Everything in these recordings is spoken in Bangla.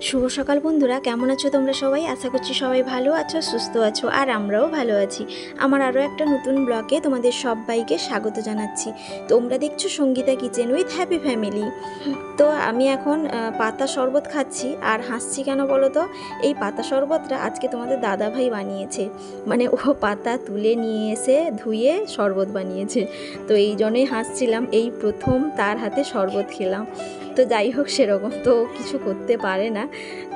শুভ সকাল বন্ধুরা, কেমন আছো তোমরা সবাই? আশা করছি সবাই ভালো আছো, সুস্থ আছো, আর আমরাও ভালো আছি। আমার আরও একটা নতুন ব্লগে তোমাদের সবাইকে স্বাগত জানাচ্ছি। তোমরা দেখছো Sangeeta kitchen with happy family. তো আমি এখন পাতা শরবত খাচ্ছি। আর হাসছি কেন বলো তো? এই পাতা শরবতটা আজকে তোমাদের দাদাভাই বানিয়েছে। মানে ও পাতা তুলে নিয়ে এসে ধুয়ে শরবত বানিয়েছে। তো এই জন্যই হাসছিলাম, এই প্রথম তার হাতে শরবত খেলাম। তো যাই হোক, সেরকম তো কিছু করতে পারে না।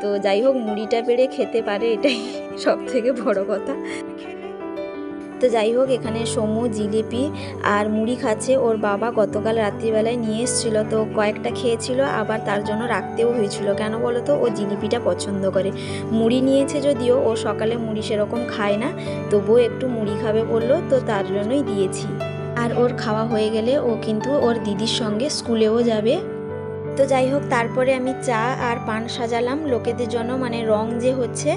তো যাই হোক, মুড়িটা পেড়ে খেতে পারে, এটাই সব থেকে বড় কথা। তো যাই হোক, এখানে সমু জিলিপি আর মুড়ি খাচ্ছে। ওর বাবা গতকাল রাত্রিবেলায় নিয়ে এসেছিলো, তো কয়েকটা খেয়েছিল, আবার তার জন্য রাখতেও হয়েছিল। কেন বলো তো? ও জিলিপিটা পছন্দ করে। মুড়ি নিয়েছে যদিও, ও সকালে মুড়ি সেরকম খায় না, তবুও একটু মুড়ি খাবে বললো, তো তার জন্যই দিয়েছি। আর ওর খাওয়া হয়ে গেলে ও কিন্তু ওর দিদির সঙ্গে স্কুলেও যাবে। তো যাই হোক, তারপরে আমি চা আর পান সাজালাম লোকেদের জন্য, মানে রং যে হচ্ছে,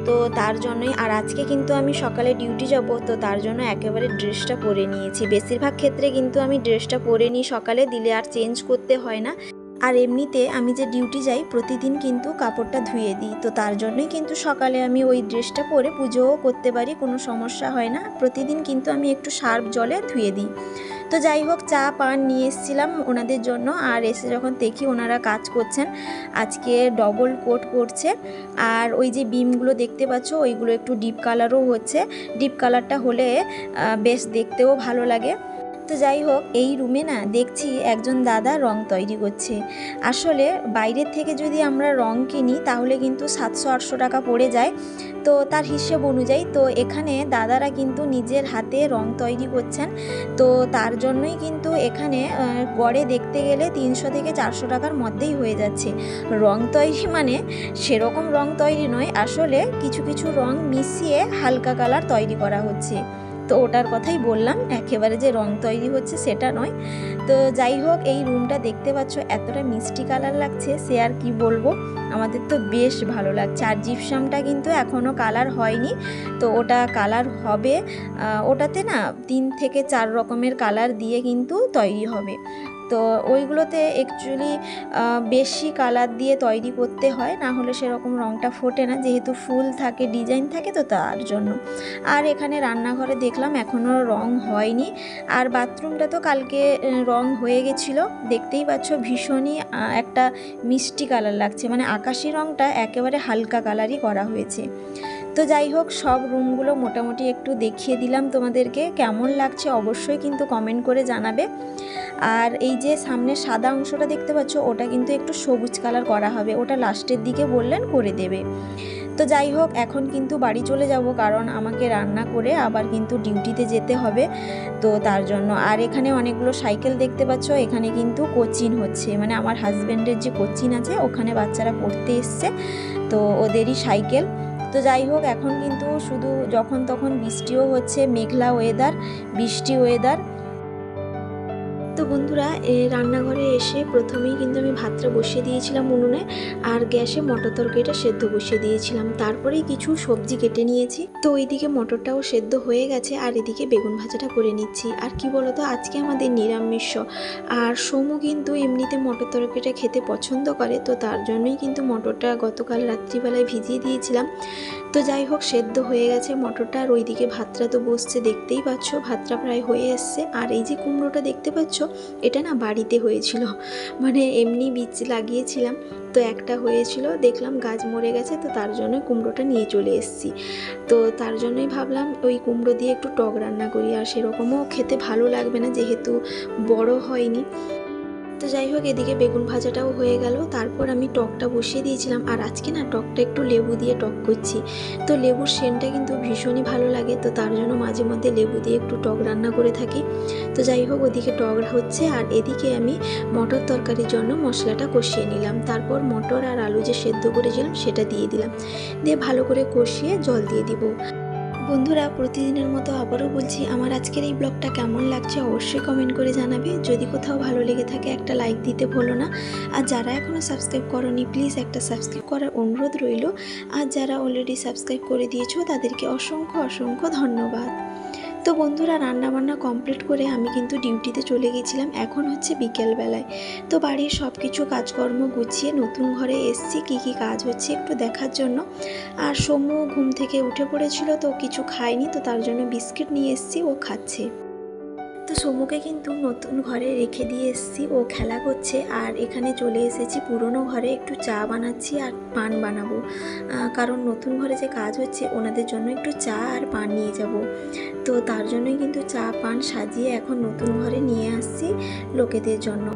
তো তার জন্যই। আর আজকে কিন্তু আমি সকালে ডিউটি যাব, তো তার জন্য একেবারে ড্রেসটা পরে নিয়েছি। বেশিরভাগ ক্ষেত্রে কিন্তু আমি ড্রেসটা পরে নিই সকালে, দিলে আর চেঞ্জ করতে হয় না। আর এমনিতে আমি যে ডিউটি যাই প্রতিদিন কিন্তু কাপড়টা ধুয়ে দিই, তো তার জন্যই কিন্তু সকালে আমি ওই ড্রেসটা পরে পুজোও করতে পারি, কোনো সমস্যা হয় না। প্রতিদিন কিন্তু আমি একটু সার্ফ জলে ধুয়ে দিই। তো যাই হোক, চা পান নিয়ে এসেছিলাম ওনাদের জন্য। আর এসে যখন দেখি ওনারা কাজ করছেন, আজকে ডবল কোট করছে। আর ওই যে বিমগুলো দেখতে পাচ্ছ, ওইগুলো একটু ডিপ কালারও হচ্ছে। ডিপ কালারটা হলে বেশ দেখতেও ভালো লাগে। তো যাই হোক, এই রুমে না দেখছি একজন দাদা রং তৈরি করছে। আসলে বাইরের থেকে যদি আমরা রং কিনি তাহলে কিন্তু 700-800 টাকা পড়ে যায়, তো তার হিসেব অনুযায়ী। তো এখানে দাদারা কিন্তু নিজের হাতে রং তৈরি করছেন, তো তার জন্যই কিন্তু এখানে গড়ে দেখতে গেলে 300 থেকে 400 টাকার মধ্যেই হয়ে যাচ্ছে। রং তৈরি মানে সেরকম রং তৈরি নয়, আসলে কিছু কিছু রং মিশিয়ে হালকা কালার তৈরি করা হচ্ছে। তো ওটার কথাই বললাম, একেবারে যে রং তৈরি হচ্ছে সেটা নয়। তো যাই হোক, এই রুমটা দেখতে পাচ্ছ এতটা মিষ্টি কালার লাগছে, সে আর কি বলবো। আমাদের তো বেশ ভালো লাগছে। আর জিপসামটা কিন্তু এখনও কালার হয়নি, তো ওটা কালার হবে। ওটাতে না 3 থেকে 4 রকমের কালার দিয়ে কিন্তু তৈরি হবে। তো ওইগুলোতে অ্যাকচুয়ালি বেশি কালার দিয়ে তৈরি করতে হয়, না হলে সেরকম রঙটা ফোটে না, যেহেতু ফুল থাকে, ডিজাইন থাকে, তো তার জন্য। আর এখানে রান্নাঘরে দেখলাম এখনও রং হয়নি। আর বাথরুমটা তো কালকে রং হয়ে গেছিলো, দেখতেই পাচ্ছ ভীষণই একটা মিষ্টি কালার লাগছে, মানে আকাশি রংটা একেবারে হালকা কালারই করা হয়েছে। তো যাই হোক, সব রুমগুলো মোটামুটি একটু দেখিয়ে দিলাম তোমাদেরকে। কেমন লাগছে অবশ্যই কিন্তু কমেন্ট করে জানাবে। আর এই যে সামনে সাদা অংশটা দেখতে পাচ্ছ, ওটা কিন্তু একটু সবুজ কালার করা হবে, ওটা লাস্টের দিকে বললেন করে দেবে। তো যাই হোক, এখন কিন্তু বাড়ি চলে যাব, কারণ আমাকে রান্না করে আবার কিন্তু ডিউটিতে যেতে হবে, তো তার জন্য। আর এখানে অনেকগুলো সাইকেল দেখতে পাচ্ছ, এখানে কিন্তু কোচিং হচ্ছে, মানে আমার হাজব্যান্ডের যে কোচিং আছে ওখানে বাচ্চারা পড়তে এসছে, তো ওদেরই সাইকেল। তো যাই হোক, এখন কিন্তু শুধু যখন তখন বৃষ্টিও হচ্ছে, মেঘলা ওয়েদার, বৃষ্টি ওয়েদার। তো বন্ধুরা, রান্নাঘরে এসে প্রথমেই কিন্তু আমি ভাতটা বসিয়ে দিয়েছিলাম উনুনে, আর গ্যাসে মটর তরকারিটা সেদ্ধ বসিয়ে দিয়েছিলাম। তারপরেই কিছু সবজি কেটে নিয়েছি, তো ওইদিকে মটরটাও সেদ্ধ হয়ে গেছে, আর এদিকে বেগুন ভাজাটা করে নিচ্ছি। আর কি বলতো, আজকে আমাদের নিরামিষ। আর সমু কিন্তু এমনিতে মটর তরকারিটা খেতে পছন্দ করে, তো তার জন্যই কিন্তু মটরটা গতকাল রাত্রিবেলায় ভিজিয়ে দিয়েছিলাম। তো যাই হোক, সেদ্ধ হয়ে গেছে মটরটা, আর ওইদিকে ভাতটা তো বসছে, দেখতেই পাচ্ছ ভাতটা প্রায় হয়ে এসছে। আর এই যে কুমড়োটা দেখতে পাচ্ছ, এটা না বাড়িতে হয়েছিল, মানে এমনি বীজ লাগিয়েছিলাম, তো একটা হয়েছিল, দেখলাম গাছ মরে গেছে, তো তার জন্য কুমড়োটা নিয়ে চলে এসেছি। তো তার জন্যই ভাবলাম ওই কুমড়ো দিয়ে একটু টক রান্না করি। আর সেরকমও খেতে ভালো লাগবে না, যেহেতু বড় হয়নি। তো যাই হোক, এদিকে বেগুন ভাজাটাও হয়ে গেল, তারপর আমি টকটা বসিয়ে দিয়েছিলাম। আর আজকে না টকটা একটু লেবু দিয়ে টক করছি, তো লেবুর সেন্টটা কিন্তু ভীষণই ভালো লাগে, তো তার জন্য মাঝে মধ্যে লেবু দিয়ে একটু টক রান্না করে থাকি। তো যাই হোক, ওদিকে টক হচ্ছে, আর এদিকে আমি মটর তরকারির জন্য মশলাটা কষিয়ে নিলাম। তারপর মটর আর আলু যে সেদ্ধ করেছিলাম সেটা দিয়ে দিলাম, দিয়ে ভালো করে কষিয়ে জল দিয়ে দিব। বন্ধুরা, প্রতিদিনের মতো আবারও বলছি, আমার আজকের এই ব্লগটা কেমন লাগছে অবশ্যই কমেন্ট করে জানাবে। যদি কোথাও ভালো লেগে থাকে একটা লাইক দিতে ভুলো না। আর যারা এখনও সাবস্ক্রাইব করোনি, প্লিজ একটা সাবস্ক্রাইব করার অনুরোধ রইল। আর যারা অলরেডি সাবস্ক্রাইব করে দিয়েছো তাদেরকে অসংখ্য অসংখ্য ধন্যবাদ। তো বন্ধুরা, রান্নাবান্না কমপ্লিট করে আমি কিন্তু ডিউটিতে চলে গেছিলাম। এখন হচ্ছে বিকেলবেলায়। তো বাড়ির সব কিছু কাজকর্ম গুছিয়ে নতুন ঘরে এসছি, কী কী কাজ হচ্ছে একটু দেখার জন্য। আর সমু ঘুম থেকে উঠে পড়েছিল, তো কিছু খায়নি, তো তার জন্য বিস্কিট নিয়ে এসছি, ও খাচ্ছে। তো সমুকে কিন্তু নতুন ঘরে রেখে দিয়ে এসেছি, ও খেলা করছে। আর এখানে চলে এসেছি পুরনো ঘরে, একটু চা বানাচ্ছি আর পান বানাবো, কারণ নতুন ঘরে যে কাজ হচ্ছে ওনাদের জন্য একটু চা আর পান নিয়ে যাব। তো তার জন্যই কিন্তু চা পান সাজিয়ে এখন নতুন ঘরে নিয়ে আসছি লোকেদের জন্য।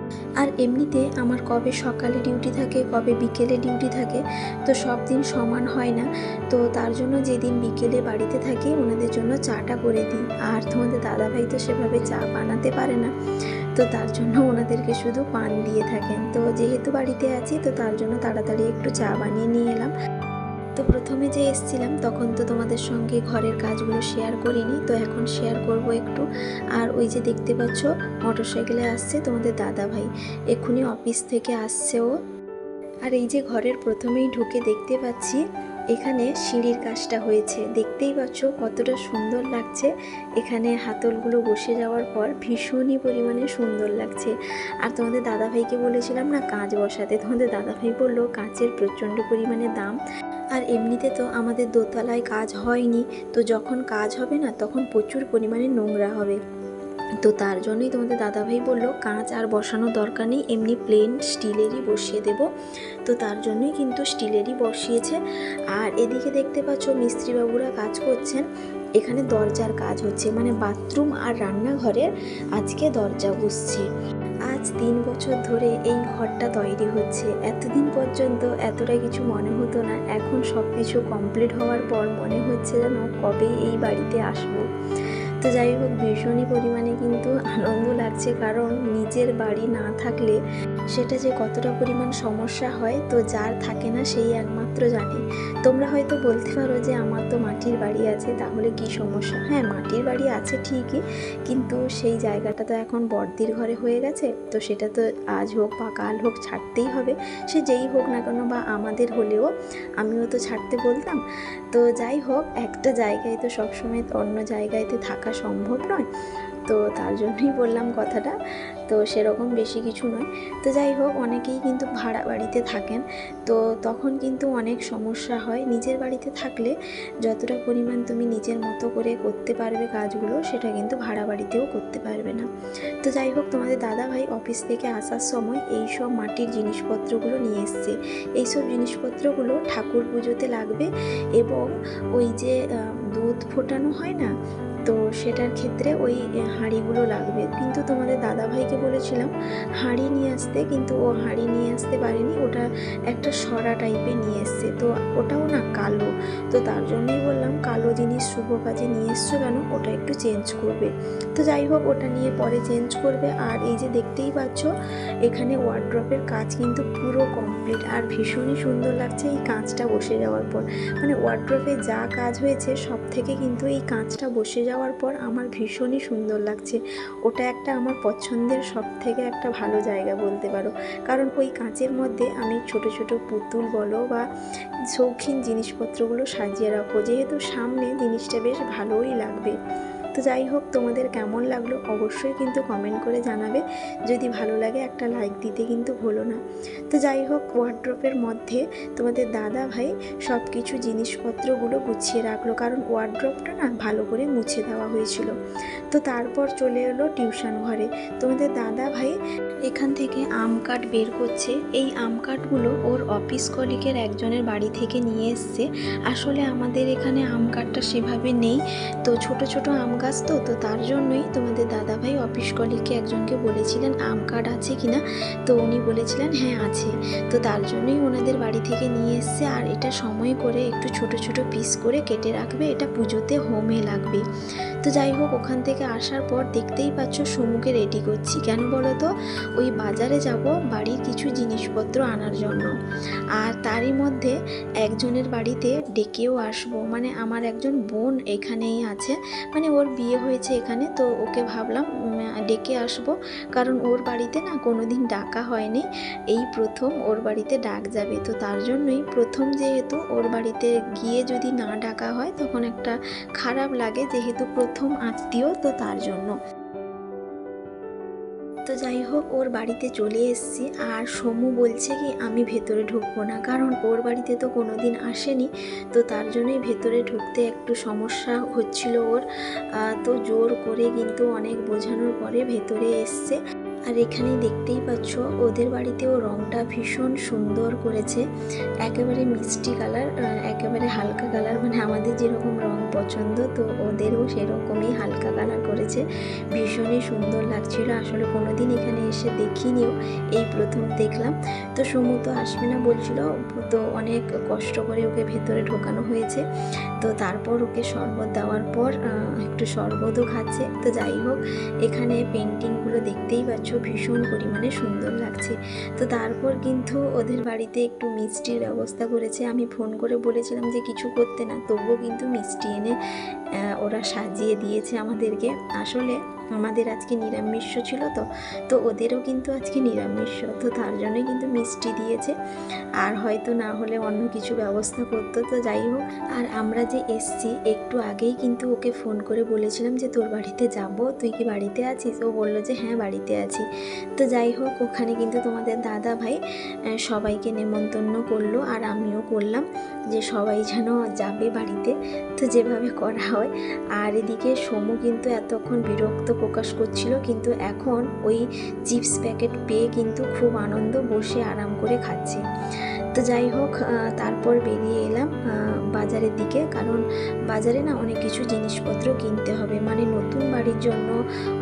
আর এমনিতে আমার কবে সকালে ডিউটি থাকে কবে বিকেলে ডিউটি থাকে, তো সব দিন সমান হয় না। তো তার জন্য যেদিন বিকেলে বাড়িতে থাকি ওনাদের জন্য চাটা করে দিই। আর তোমাদের দাদাভাই তো সেভাবে চা বানাতে পারে না, তো তার জন্য ওনাদেরকে শুধু পান দিয়ে থাকেন। তো যেহেতু বাড়িতে আছি, তো তার জন্য তাড়াতাড়ি একটু চা বানিয়ে নিয়ে এলাম। তো প্রথমে যে এসছিলাম তখন তো তোমাদের সঙ্গে ঘরের কাজগুলো শেয়ার করিনি, তো এখন শেয়ার করব একটু। আর ওই যে দেখতে পাচ্ছ মোটরসাইকেলে আসছে তোমাদের দাদাভাই, এক্ষুনি অফিস থেকে আসছে ও। আর এই যে ঘরের প্রথমেই ঢুকে দেখতে পাচ্ছি এখানে সিঁড়ির কাজটা হয়েছে, দেখতেই পাচ্ছ কতটা সুন্দর লাগছে। এখানে হাতলগুলো বসে যাওয়ার পর ভীষণই পরিমাণে সুন্দর লাগছে। আর তোমাদের দাদাভাইকে বলেছিলাম না কাঁচ বসাতে, তোমাদের দাদাভাই বললো কাঁচের প্রচণ্ড পরিমাণে দাম। আর এমনিতে তো আমাদের দোতলায় কাজ হয়নি, তো যখন কাজ হবে না তখন প্রচুর পরিমাণে নোংরা হবে। তো তার জন্যই তোমাদের দাদাভাই বললো কাঁচ আর বসানোর দরকার নেই, এমনি প্লেন স্টিলেরই বসিয়ে দেব। তো তার জন্যই কিন্তু স্টিলেরই বসিয়েছে। আর এদিকে দেখতে পাচ্ছ মিস্ত্রিবাবুরা কাজ করছেন, এখানে দরজার কাজ হচ্ছে, মানে বাথরুম আর রান্নাঘরের আজকে দরজা বসছে। আজ 3 বছর ধরে এই ঘরটা তৈরি হচ্ছে। এতদিন পর্যন্ত এতটা কিছু মনে হতো না, এখন সব কিছু কমপ্লিট হওয়ার পর মনে হচ্ছে যেন কবেই এই বাড়িতে আসবো। তো যাই হোক, ভীষণই পরিমাণে কিন্তু আনন্দ লাগছে, কারণ নিজের বাড়ি না থাকলে সেটা যে কতটা পরিমাণ সমস্যা হয়, তো যার থাকে না সেই একমাত্র জানে। তোমরা হয়তো বলতে পারো যে আমার তো মাটির বাড়ি আছে, তাহলে কি সমস্যা? হ্যাঁ, মাটির বাড়ি আছে ঠিকই, কিন্তু সেই জায়গাটা তো এখন বড়দির ঘরে হয়ে গেছে, তো সেটা তো আজ হোক বা কাল হোক ছাড়তেই হবে। সে যেই হোক না কেন, বা আমাদের হলেও আমিও তো ছাড়তে বলতাম। তো যাই হোক, একটা জায়গায় তো সবসময় অন্য জায়গায়তে থাকা সম্ভব নয়, তো তার জন্যই বললাম কথাটা। তো সেরকম বেশি কিছু নয়। তো যাই হোক, অনেকেই কিন্তু ভাড়া বাড়িতে থাকেন, তো তখন কিন্তু অনেক সমস্যা হয়। নিজের বাড়িতে থাকলে যতটা পরিমাণ তুমি নিজের মতো করে করতে পারবে কাজগুলো, সেটা কিন্তু ভাড়া বাড়িতেও করতে পারবে না। তো যাই হোক, তোমাদের দাদাভাই অফিস থেকে আসার সময় এই সব মাটির জিনিসপত্রগুলো নিয়ে এসছে। এইসব জিনিসপত্রগুলো ঠাকুর পুজোতে লাগবে, এবং ওই যে দুধ ফোটানো হয় না, তো সেটার ক্ষেত্রে ওই হাঁড়িগুলো লাগবে। কিন্তু তোমাদের দাদাভাইকে বলেছিলাম হাঁড়ি নিয়ে আসতে, কিন্তু ও হাঁড়ি নিয়ে আসতে পারেনি, ওটা একটা সরা টাইপের নিয়ে এসছে, তো ওটাও না কালো। তো তার জন্যই বললাম কালো জিনিস শুভ কাজে নিয়ে এসছো কেন, ওটা একটু চেঞ্জ করবে। তো যাই হোক, ওটা নিয়ে পরে চেঞ্জ করবে। আর এই যে দেখতেই পাচ্ছ এখানে ওয়ার্ড্রপের কাজ কিন্তু পুরো কমপ্লিট, আর ভীষণই সুন্দর লাগছে এই কাঁচটা বসে যাওয়ার পর। মানে ওয়ার্ড্রপে যা কাজ হয়েছে সব থেকে কিন্তু এই কাঁচটা বসে যাওয়ার পর আমার ভীষণই সুন্দর লাগছে। ওটা একটা আমার পছন্দের সব থেকে একটা ভালো জায়গা বলতে পারো, কারণ ওই কাঁচের মধ্যে আমি ছোট ছোট পুতুল বলো বা শৌখিন জিনিসপত্রগুলো সাজিয়ে রাখবো, যেহেতু সামনে জিনিসটা বেশ ভালোই লাগবে। তো যাই হোক, তোমাদের কেমন লাগলো অবশ্যই কিন্তু কমেন্ট করে জানাবে। যদি ভালো লাগে একটা লাইক দিতে কিন্তু ভুলো না। তো যাই হোক, ওয়ার্ড্রপের মধ্যে তোমাদের দাদা ভাই সব কিছু জিনিসপত্রগুলো গুছিয়ে রাখলো, কারণ ওয়ার্ড্রপটা না ভালো করে মুছে দেওয়া হয়েছিল। তো তারপর চলে এলো টিউশন ঘরে। তোমাদের দাদা ভাই এখান থেকে আম কাঠ বের করছে। এই আম কাঠগুলো ওর অফিস কলিগের একজনের বাড়ি থেকে নিয়ে এসছে। আসলে আমাদের এখানে আম কাঠটা সেভাবে নেই, তো ছোট ছোট আম গাছ, তো তার জন্যই তোমাদের দাদাভাই অফিস কলিগকে একজনকে বলেছিলেন আম কাঠ আছে কিনা, তো উনি বলেছিলেন হ্যাঁ আছে। তো তার জন্যই ওনাদের বাড়ি থেকে নিয়ে এসছে। আর এটা সময় করে একটু ছোট ছোট পিস করে কেটে রাখবে, এটা পুজোতে হোমে লাগবে। তো যাই হোক, ওখান থেকে আসার পর দেখতেই পাচ্ছ সমুকে রেডি করছি। কেন বলো তো? ওই বাজারে যাব বাড়ির কিছু জিনিসপত্র আনার জন্য। আর তারই মধ্যে একজনের বাড়িতে ডেকেও আসবো, মানে আমার একজন বোন এখানেই আছে, মানে ওর বিয়ে হয়েছে এখানে, তো ওকে ভাবলাম ডেকে আসবো, কারণ ওর বাড়িতে না কোনোদিন ডাকা হয়নি, এই প্রথম ওর বাড়িতে ডাক যাবে। তো তার জন্যই প্রথম, যেহেতু ওর বাড়িতে গিয়ে যদি না ডাকা হয় তখন একটা খারাপ লাগে, যেহেতু প্রথম আত্মীয়, তো তার জন্য। তো যাই হোক, ওর বাড়িতে চলে এসেছি। আর সমু বলছে কি আমি ভেতরে ঢুকবো না, কারণ ওর বাড়িতে তো কোনো দিন আসেনি, তো তার জন্যই ভেতরে ঢুকতে একটু সমস্যা হচ্ছিল ওর। তো জোর করে কিন্তু অনেক বোঝানোর পরে ভেতরে এসছে। আর এখানে দেখতেই পাচ্ছ ওদের বাড়িতেও রঙটা ভীষণ সুন্দর করেছে, একেবারে মিষ্টি কালার, একেবারে হালকা কালার, মানে আমাদের যেরকম রং পছন্দ তো ওদেরও সেরকমই হালকা কালার করেছে, ভীষণই সুন্দর লাগছিল। আসলে কোনোদিন এখানে এসে দেখিনিও, এই প্রথম দেখলাম। তো সমু তো আসবে না বলছিল, তো অনেক কষ্ট করে ওকে ভেতরে ঢোকানো হয়েছে। তো তারপর ওকে শরবত দেওয়ার পর একটু শরবতও খাচ্ছে। তো যাই হোক, এখানে পেন্টিংগুলো দেখতেই পাচ্ছ ভীষণ পরিমাণে সুন্দর লাগছে। তো তারপর কিন্তু ওদের বাড়িতে একটু মিষ্টির ব্যবস্থা করেছে। আমি ফোন করে বলেছিলাম যে কিছু করতে না, তবুও কিন্তু মিষ্টি এনে ওরা সাজিয়ে দিয়েছে আমাদেরকে। আসলে আমাদের আজকে নিরামিষ ছিল, তো ওদেরও কিন্তু আজকে নিরামিষ, তো তার জন্যই কিন্তু মিষ্টি দিয়েছে, আর হয়তো না হলে অন্য কিছু ব্যবস্থা করতো। তো যাই হোক, আর আমরা যে এসছি একটু আগেই কিন্তু ওকে ফোন করে বলেছিলাম যে তোর বাড়িতে যাব, তুই কি বাড়িতে আছিস? ও বললো যে হ্যাঁ বাড়িতে আছি। তো যাই হোক, ওখানে কিন্তু তোমাদের দাদা ভাই সবাইকে নেমন্তন্ন করলো, আর আমিও করলাম যে সবাই যেন যাবে বাড়িতে, তো যেভাবে করা হয়। আর এদিকে সমু কিন্তু এতক্ষণ বিরক্ত প্রকাশ করছিল, কিন্তু এখন ওই চিপস প্যাকেট পেয়ে কিন্তু খুব আনন্দ, বসে আরাম করে খাচ্ছে। তো যাই হোক, তারপর বেরিয়ে এলাম বাজারের দিকে, কারণ বাজারে না অনেক কিছু জিনিসপত্র কিনতে হবে, মানে নতুন বাড়ির জন্য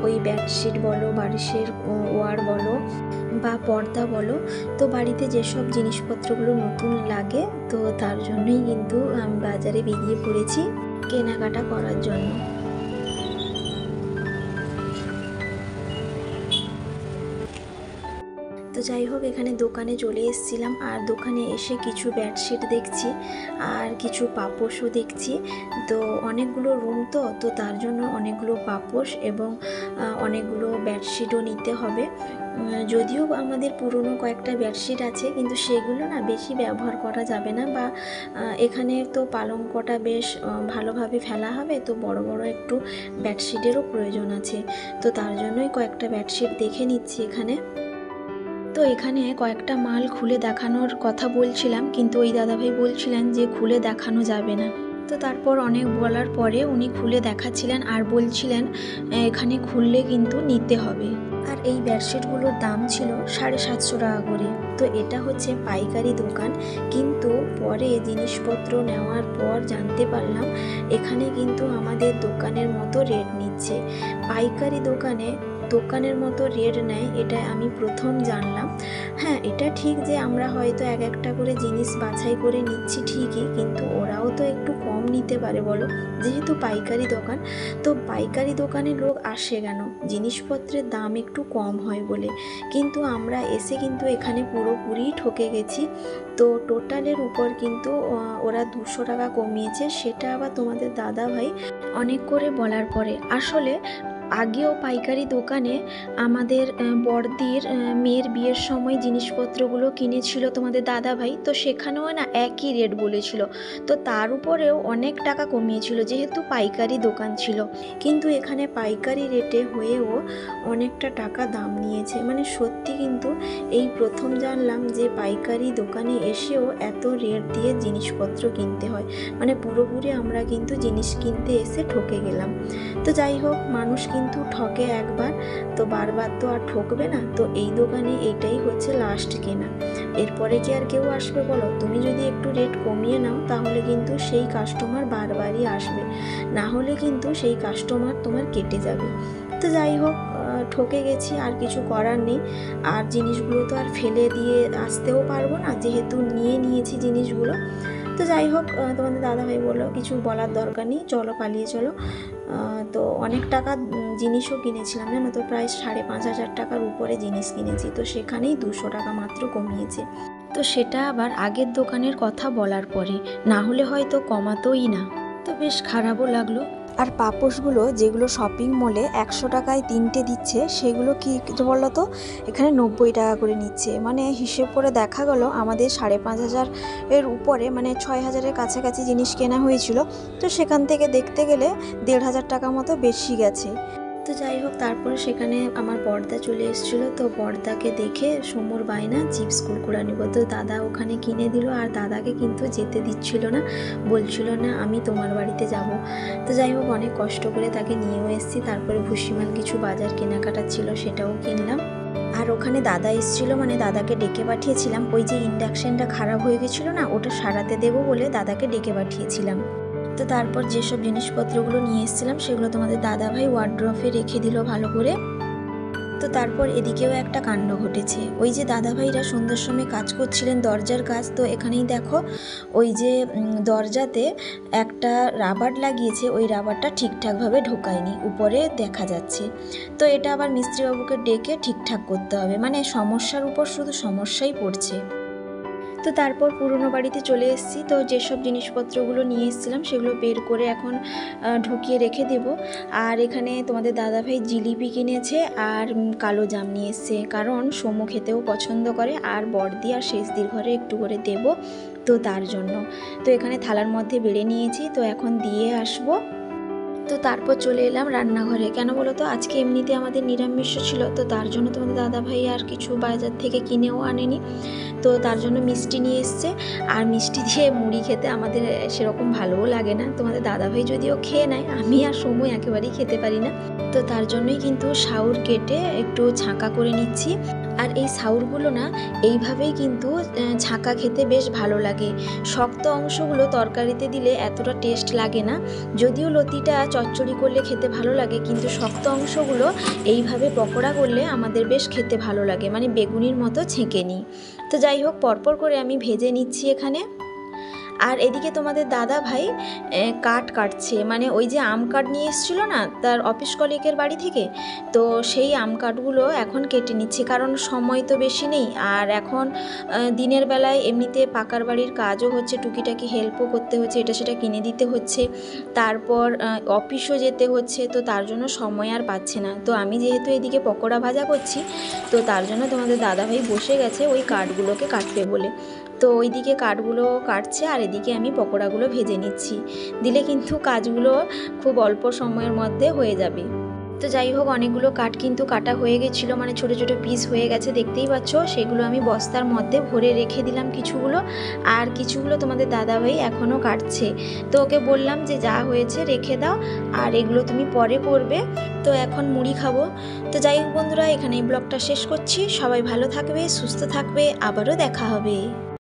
ওই বেডশিট বলো, বালিশের ওয়ার বলো বা পর্দা বলো, তো বাড়িতে যেসব জিনিসপত্রগুলো নতুন লাগে, তো তার জন্যই কিন্তু আমি বাজারে বেরিয়ে পড়েছি কেনাকাটা করার জন্য। তো যাই হোক, এখানে দোকানে চলে এসেছিলাম, আর দোকানে এসে কিছু বেডশিট দেখছি আর কিছু পাপোশও দেখছি। তো অনেকগুলো রুম, তো তার জন্য অনেকগুলো পাপোশ এবং অনেকগুলো বেডশিটও নিতে হবে। যদিও আমাদের পুরনো কয়েকটা বেডশিট আছে, কিন্তু সেগুলো না বেশি ব্যবহার করা যাবে না, বা এখানে তো পালঙ্কটা বেশ ভালোভাবে ফেলা হবে, তো বড় বড় একটু বেডশিটেরও প্রয়োজন আছে। তো তার জন্যই কয়েকটা বেডশিট দেখে নিচ্ছি এখানে। তো এখানে কয়েকটা মাল খুলে দেখানোর কথা বলছিলাম, কিন্তু ওই দাদাভাই বলছিলেন যে খুলে দেখানো যাবে না। তো তারপর অনেক বলার পরে উনি খুলে দেখাচ্ছিলেন আর বলছিলেন এখানে খুললে কিন্তু নিতে হবে। আর এই বেডশিটগুলোর দাম ছিল 750 টাকা করে। তো এটা হচ্ছে পাইকারি দোকান, কিন্তু পরে জিনিসপত্র নেওয়ার পর জানতে পারলাম এখানে কিন্তু আমাদের দোকানের মতো রেট নিচ্ছে। পাইকারি দোকানের মতো রেট নেয়, এটা আমি প্রথম জানলাম। হ্যাঁ, এটা ঠিক যে আমরা হয়তো এক একটা করে জিনিস বাছাই করে নিচ্ছি ঠিকই, কিন্তু ওরাও তো একটু কম নিতে পারে বলো, যেহেতু পাইকারি দোকান। তো পাইকারি দোকানে লোক আসে কেন? জিনিসপত্রের দাম একটু কম হয় বলে। কিন্তু আমরা এসে কিন্তু এখানে পুরোপুরি ঠকে গেছি। তো টোটালের উপর কিন্তু ওরা 200 টাকা কমিয়েছে, সেটা আবার তোমাদের দাদা ভাই অনেক করে বলার পরে। আসলে আগেও পাইকারি দোকানে আমাদের বড়দির মেয়ের বিয়ের সময় জিনিসপত্রগুলো কিনেছিল তোমাদের দাদাভাই, তো সেখানেও না একই রেট বলেছিল, তো তার উপরেও অনেক টাকা কমিয়েছিল যেহেতু পাইকারি দোকান ছিল। কিন্তু এখানে পাইকারি রেটে হয়েও অনেকটা টাকা দাম নিয়েছে, মানে সত্যি কিন্তু এই প্রথম জানলাম যে পাইকারি দোকানে এসেও এত রেট দিয়ে জিনিসপত্র কিনতে হয়, মানে পুরোপুরি আমরা কিন্তু জিনিস কিনতে এসে ঠকে গেলাম। তো যাই হোক, মানুষ কিন্তু ঠকে একবার, তো বারবার তো আর ঠকবে না। তো এই দোকানে এইটাই হচ্ছে লাস্ট কেনা, এরপরে কি আর কেউ আসবে বলো? তুমি যদি একটু রেট কমিয়ে নাও তাহলে কিন্তু সেই কাস্টমার বারবারই আসবে, না হলে কিন্তু সেই কাস্টমার তোমার কেটে যাবে। তো যাই হোক, ঠকে গেছি, আর কিছু করার নেই। আর জিনিসগুলো তো আর ফেলে দিয়ে আসতেও পারবো না, যেহেতু নিয়েছি জিনিসগুলো। তো যাই হোক, তোমাদের দাদাভাই বললো কিছু বলার দরকার নেই, চলো পালিয়ে চলো। তো অনেক টাকা জিনিসও কিনেছিলাম জানো তো, প্রায় 5,500 টাকার উপরে জিনিস কিনেছি, তো সেখানেই 200 টাকা মাত্র কমিয়েছে। তো সেটা আবার আগের দোকানের কথা বলার পরে, না হলে হয়তো কমাতোই না। তো বেশ খারাপও লাগলো। আর পাপোশগুলো যেগুলো শপিং মলে 100 টাকায় 3টে দিচ্ছে, সেগুলো কি বলো তো এখানে 90 টাকা করে নিচ্ছে। মানে হিসেব করে দেখা গেল আমাদের 5,500 এর উপরে, মানে 6,000-এর কাছাকাছি জিনিস কেনা হয়েছিল। তো সেখান থেকে দেখতে গেলে 1,500 টাকা মতো বেশি গেছে। তো যাই হোক, তারপরে সেখানে আমার বড়দা চলে এসেছিলো। তো বড়দাকে দেখে সমুর বায়না চিপস কুরকুরা নিব, তো দাদা ওখানে কিনে দিল। আর দাদাকে কিন্তু যেতে দিচ্ছিল না, বলছিল না আমি তোমার বাড়িতে যাব। তো যাই হোক, অনেক কষ্ট করে তাকে নিয়েও এসেছি। তারপরে ভুসিমাল কিছু বাজার কেনাকাটা ছিল, সেটাও কিনলাম। আর ওখানে দাদা এসেছিলো, মানে দাদাকে ডেকে পাঠিয়েছিলাম। ওই যে ইন্ডাকশানটা খারাপ হয়ে গেছিলো না, ওটা সারাতে দেবো বলে দাদাকে ডেকে পাঠিয়েছিলাম। তো তারপর যেসব জিনিসপত্রগুলো নিয়ে এসেছিলাম সেগুলো তোমাদের দাদাভাই ওয়ার্ড্রফে রেখে দিল ভালো করে। তো তারপর এদিকেও একটা কাণ্ড ঘটেছে। ওই যে দাদাভাইরা সন্ধ্যার সময় কাজ করছিলেন, দরজার কাজ। তো এখানেই দেখো, ওই যে দরজাতে একটা রাবার লাগিয়েছে, ওই রাবারটা ঠিকঠাকভাবে ঢোকায়নি, উপরে দেখা যাচ্ছে। তো এটা আবার মিস্ত্রিবাবুকে ডেকে ঠিকঠাক করতে হবে, মানে সমস্যার উপর শুধু সমস্যাই পড়ছে। তো তারপর পুরনো বাড়িতে চলে এসেছি। তো যেসব জিনিসপত্রগুলো নিয়ে এসেছিলাম সেগুলো বের করে এখন ঢুকিয়ে রেখে দেব। আর এখানে তোমাদের দাদাভাই জিলিপি কিনেছে আর কালো জাম নিয়ে এসছে, কারণ সমু খেতেও পছন্দ করে, আর বড়দি আর শেষদির ঘরে একটু করে দেব, তো তার জন্য। তো এখানে থালার মধ্যে বেড়ে নিয়েছি, তো এখন দিয়ে আসবো। তো তারপর চলে এলাম রান্নাঘরে। কেন বলো তো, আজকে এমনিতে আমাদের নিরামিষ ছিল, তো তার জন্য তোমাদের দাদাভাই আর কিছু বাজার থেকে কিনেও আনেনি। তো তার জন্য মিষ্টি নিয়ে এসছে। আর মিষ্টি দিয়ে মুড়ি খেতে আমাদের সেরকম ভালোও লাগে না। তোমাদের দাদাভাই যদিও খেয়ে নেয়, আমি আর সময় একেবারেই খেতে পারি না। তো তার জন্যই কিন্তু সাউর কেটে একটু ছাঁকা করে নিচ্ছি। আর এই সাউরগুলো না এইভাবেই কিন্তু ছাঁকা খেতে বেশ ভালো লাগে। শক্ত অংশগুলো তরকারিতে দিলে এতটা টেস্ট লাগে না, যদিও লতিটা চচ্চড়ি করলে খেতে ভালো লাগে, কিন্তু শক্ত অংশগুলো এইভাবে পকোড়া করলে আমাদের বেশ খেতে ভালো লাগে, মানে বেগুনির মতো ছেঁকে নিই। তো যাই হোক, পরপর করে আমি ভেজে নিচ্ছি এখানে। আর এদিকে তোমাদের দাদা ভাই কাঠ কাটছে, মানে ওই যে আম কাঠ নিয়ে এসেছিলো না তার অফিস কলিগের বাড়ি থেকে, তো সেই আম কাঠগুলো এখন কেটে নিচ্ছে, কারণ সময় তো বেশি নেই। আর এখন দিনের বেলায় এমনিতে পাকার বাড়ির কাজও হচ্ছে, টুকিটাকি হেল্পও করতে হচ্ছে, এটা সেটা কিনে দিতে হচ্ছে, তারপর অফিসও যেতে হচ্ছে। তো তার জন্য সময় আর পাচ্ছে না। তো আমি যেহেতু এদিকে পকোড়া ভাজা করছি, তো তার জন্য তোমাদের দাদাভাই বসে গেছে ওই কাঠগুলোকে কাটবে বলে। তো ওইদিকে কাঠগুলো কাটছে আর এদিকে আমি পকোড়াগুলো ভেজে নিচ্ছি। দিলে কিন্তু কাজগুলো খুব অল্প সময়ের মধ্যে হয়ে যাবে। তো যাই হোক, অনেকগুলো কাঠ কিন্তু কাটা হয়ে গেছিলো, মানে ছোটো ছোটো পিস হয়ে গেছে, দেখতেই পাচ্ছ। সেগুলো আমি বস্তার মধ্যে ভরে রেখে দিলাম কিছুগুলো, আর কিছুগুলো তোমাদের দাদাভাই এখনও কাটছে। তো ওকে বললাম যে যা হয়েছে রেখে দাও, আর এগুলো তুমি পরে করবে। তো এখন মুড়ি খাবো। তো যাই হোক বন্ধুরা, এখানে এই ব্লগটা শেষ করছি। সবাই ভালো থাকবে, সুস্থ থাকবে, আবারও দেখা হবে।